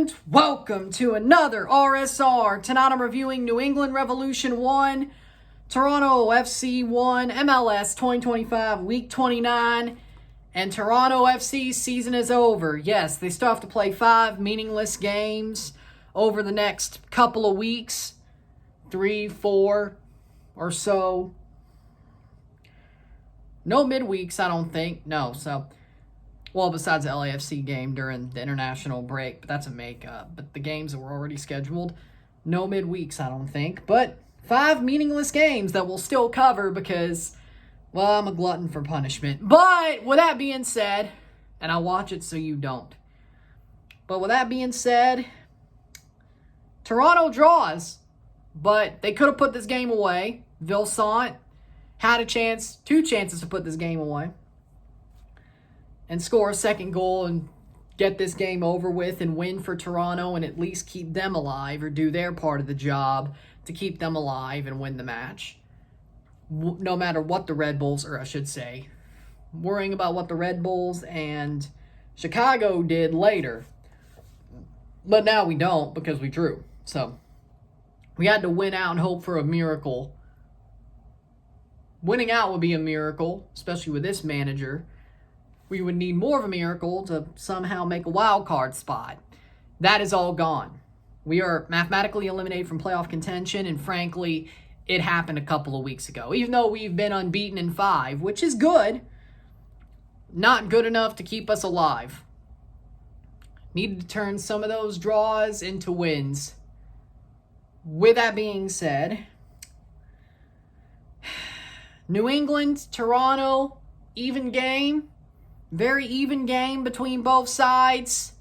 And welcome to another RSR. Tonight I'm reviewing New England Revolution 1, Toronto FC 1, MLS 2025 Week 29, and Toronto FC's season is over. Yes, they still have to play 5 meaningless games over the next couple of weeks, 3, 4 or so. No midweeks, I don't think. No, well, besides the LAFC game during the international break, but that's a makeup. But the games that were already scheduled, no midweeks, I don't think. But 5 meaningless games that we'll still cover because, well, I'm a glutton for punishment. But with that being said, and I watch it so you don't. But with that being said, Toronto draws. But they could have put this game away. Vincent had a chance, 2 chances to put this game away and score a second goal and get this game over with and win for Toronto and at least keep them alive or do their part of the job to keep them alive and win the match. No matter what the Red Bulls, or I should say, worrying about what the Red Bulls and Chicago did later. But now we don't because we drew. So we had to win out and hope for a miracle. Winning out would be a miracle, especially with this manager. We would need more of a miracle to somehow make a wild card spot. That is all gone. We are mathematically eliminated from playoff contention, and frankly, it happened a couple of weeks ago. Even though we've been unbeaten in 5, which is good, not good enough to keep us alive. Needed to turn some of those draws into wins. With that being said, New England, Toronto, even game. Very even game between both sides.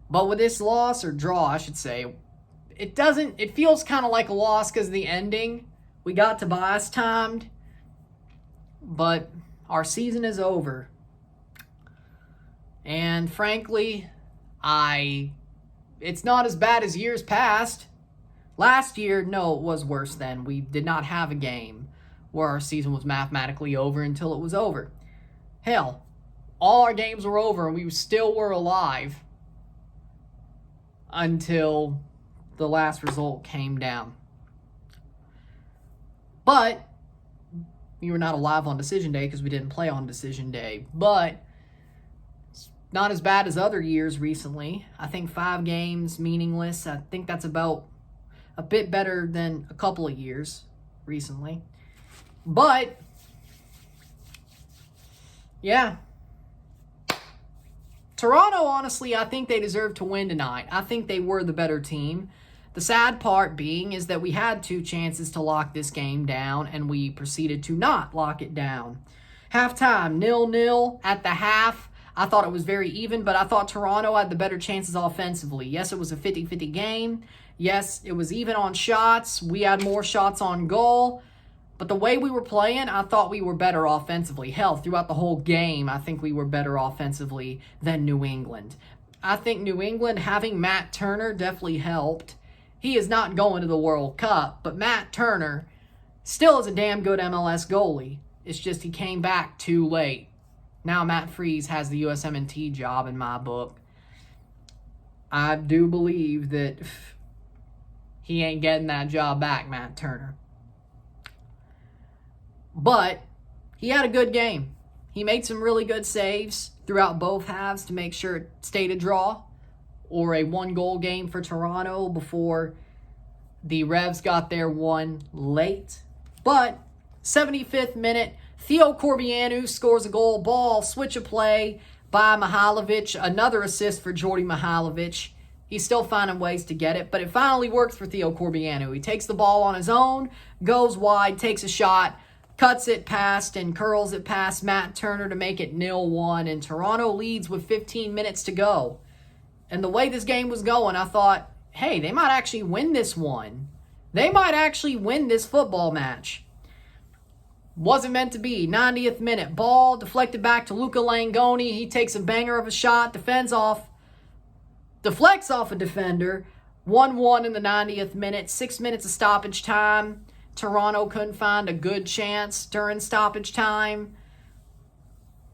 But with this loss, or draw, I should say, it feels kind of like a loss because of the ending. We got Tobias timed. But our season is over. And frankly, it's not as bad as years past. Last year, no, it was worse then. We did not have a game where our season was mathematically over until it was over. Hell, all our games were over and we still were alive until the last result came down. But we were not alive on decision day because we didn't play on decision day. But it's not as bad as other years recently. I think 5 games meaningless. I think that's about a bit better than a couple of years recently. But yeah. Toronto, honestly, I think they deserve to win tonight. I think they were the better team. The sad part being is that we had 2 chances to lock this game down, and we proceeded to not lock it down. Halftime, 0-0 at the half. I thought it was very even, but I thought Toronto had the better chances offensively. Yes, it was a 50-50 game. Yes, it was even on shots. We had more shots on goal. But the way we were playing, I thought we were better offensively. Hell, throughout the whole game, I think we were better offensively than New England. I think New England, having Matt Turner, definitely helped. He is not going to the World Cup, but Matt Turner still is a damn good MLS goalie. It's just he came back too late. Now Matt Freese has the USMNT job in my book. I do believe that he ain't getting that job back, Matt Turner. But he had a good game. He made some really good saves throughout both halves to make sure it stayed a draw or a 1-goal game for Toronto before the Revs got their one late. But 75th minute, Theo Corbianu scores a goal, ball, switch of play by Mihailovic. Another assist for Jordy Mihailovic. He's still finding ways to get it, but it finally works for Theo Corbianu. He takes the ball on his own, goes wide, takes a shot, cuts it past and curls it past Matt Turner to make it 0-1, and Toronto leads with 15 minutes to go. And the way this game was going, I thought, hey, they might actually win this one. They might actually win this football match. Wasn't meant to be. 90th minute, ball deflected back to Luca Langoni. He takes a banger of a shot, deflects off a defender. 1-1 in the 90th minute, 6 minutes of stoppage time. Toronto couldn't find a good chance during stoppage time.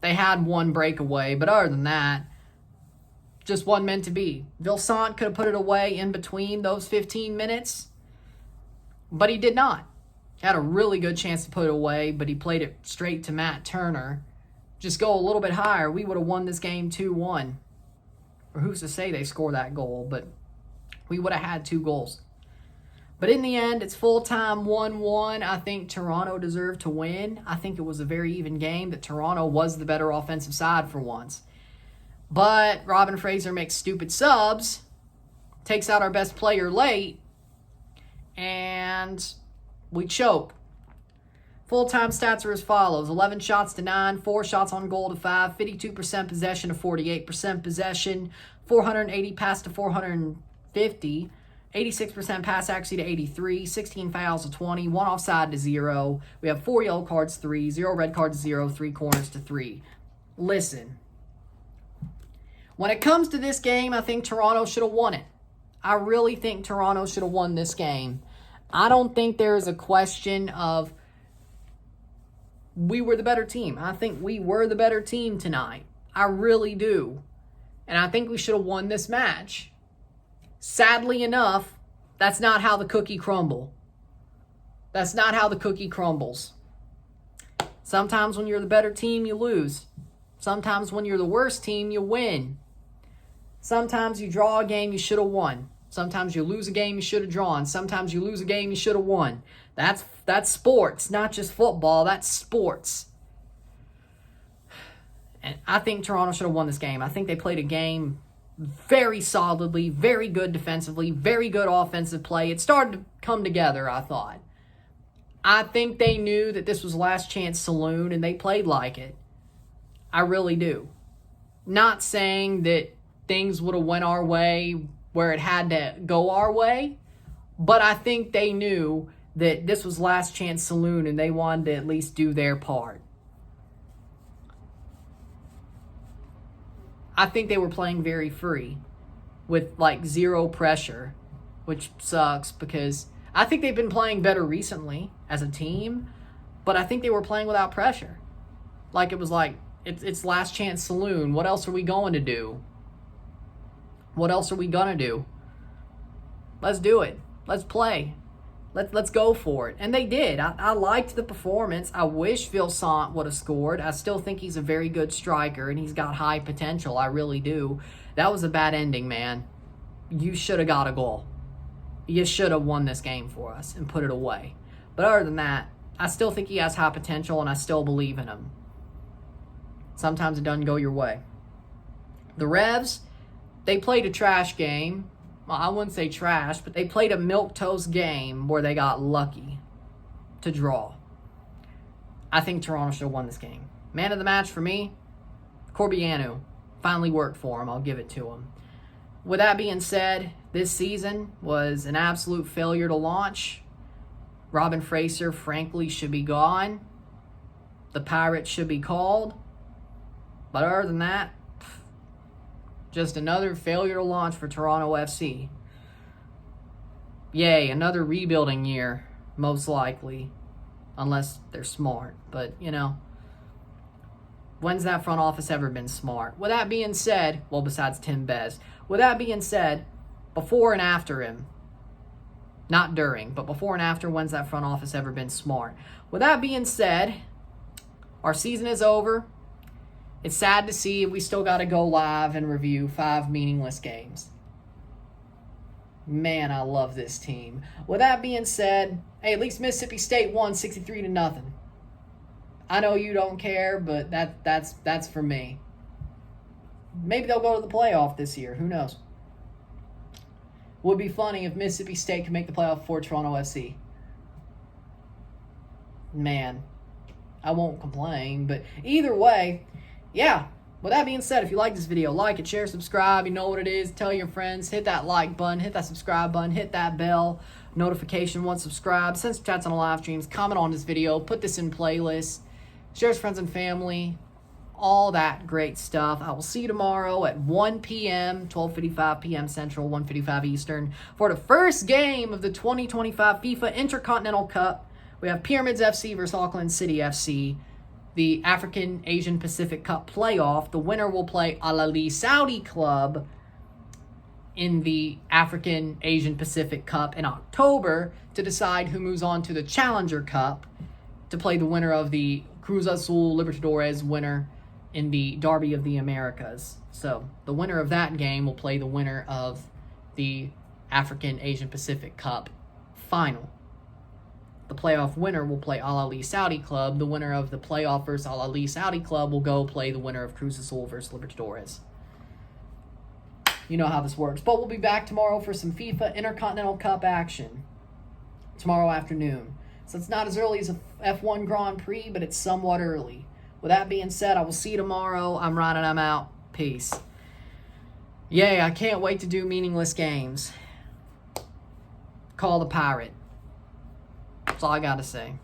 They had one breakaway, but other than that, just wasn't meant to be. Vilsant could have put it away in between those 15 minutes, but he did not. Had a really good chance to put it away, but he played it straight to Matt Turner. Just go a little bit higher, we would have won this game 2-1. Or who's to say they score that goal, but we would have had 2 goals. But in the end, it's full-time 1-1. I think Toronto deserved to win. I think it was a very even game, that Toronto was the better offensive side for once. But Robin Fraser makes stupid subs, takes out our best player late, and we choke. Full-time stats are as follows. 11 shots to 9, 4 shots on goal to 5, 52% possession to 48% possession, 480 pass to 450, 86% pass accuracy to 83, 16 fouls to 20, 1 offside to 0. We have 4 yellow cards, 3, 0 red cards, 0, 3 corners to 3. Listen, when it comes to this game, I think Toronto should have won it. I really think Toronto should have won this game. I don't think there is a question of we were the better team. I think we were the better team tonight. I really do. And I think we should have won this match. Sadly enough, that's not how the cookie crumble. That's not how the cookie crumbles. Sometimes when you're the better team, you lose. Sometimes when you're the worst team, you win. Sometimes you draw a game you should have won. Sometimes you lose a game you should have drawn. Sometimes you lose a game you should have won. That's sports, not just football. That's sports. And I think Toronto should have won this game. I think they played a game very solidly, very good defensively, very good offensive play. It started to come together, I thought. I think they knew that this was last chance saloon, and they played like it. I really do. Not saying that things would have went our way where it had to go our way, but I think they knew that this was last chance saloon, and they wanted to at least do their part. I think they were playing very free with like 0 pressure, which sucks because I think they've been playing better recently as a team, but I think they were playing without pressure. Like it was like, it's last chance saloon. What else are we going to do? What else are we going to do? Let's do it. Let's play. Let's go for it. And they did. I liked the performance. I wish Vilsant would have scored. I still think he's a very good striker, and he's got high potential. I really do. That was a bad ending, man. You should have got a goal. You should have won this game for us and put it away. But other than that, I still think he has high potential, and I still believe in him. Sometimes it doesn't go your way. The Revs, they played a trash game. Well, I wouldn't say trash, but they played a milquetoast game where they got lucky to draw. I think Toronto should have won this game. Man of the match for me, Corbianu. Finally worked for him. I'll give it to him. With that being said, this season was an absolute failure to launch. Robin Fraser, frankly, should be gone. The Pirates should be called. But other than that, just another failure to launch for Toronto FC. Yay, another rebuilding year, most likely. Unless they're smart. But, you know, when's that front office ever been smart? With that being said, well, besides Tim Bez. With that being said, before and after him, not during, but before and after, when's that front office ever been smart? With that being said, our season is over. It's sad to see we still got to go live and review 5 meaningless games. Man, I love this team. With that being said, hey, at least Mississippi State won 63-0. I know you don't care, but that's for me. Maybe they'll go to the playoff this year. Who knows? Would be funny if Mississippi State could make the playoff before Toronto FC. Man, I won't complain, but either way, yeah. With that being said, if you like this video, like it, share, subscribe. You know what it is. Tell your friends. Hit that like button. Hit that subscribe button. Hit that bell notification once subscribed. Send some chats on the live streams. Comment on this video. Put this in playlists. Share with friends and family. All that great stuff. I will see you tomorrow at 1 p.m., 12:55 p.m. Central, 1:55 Eastern, for the first game of the 2025 FIFA Intercontinental Cup. We have Pyramids FC versus Auckland City FC. The African Asian Pacific Cup playoff. The winner will play Al Ahly Saudi Club in the African Asian Pacific Cup in October to decide who moves on to the Challenger Cup to play the winner of the Cruz Azul Libertadores winner in the Derby of the Americas. So the winner of that game will play the winner of the African Asian Pacific Cup final. The playoff winner will play Al Ahly Saudi Club. The winner of the playoff versus Al Ahly Saudi Club will go play the winner of Cruz Azul versus Libertadores. You know how this works. But we'll be back tomorrow for some FIFA Intercontinental Cup action tomorrow afternoon. So it's not as early as a F1 Grand Prix, but it's somewhat early. With that being said, I will see you tomorrow. I'm Ron and I'm out. Peace. Yay, I can't wait to do meaningless games. Call the pirate. That's all I gotta say.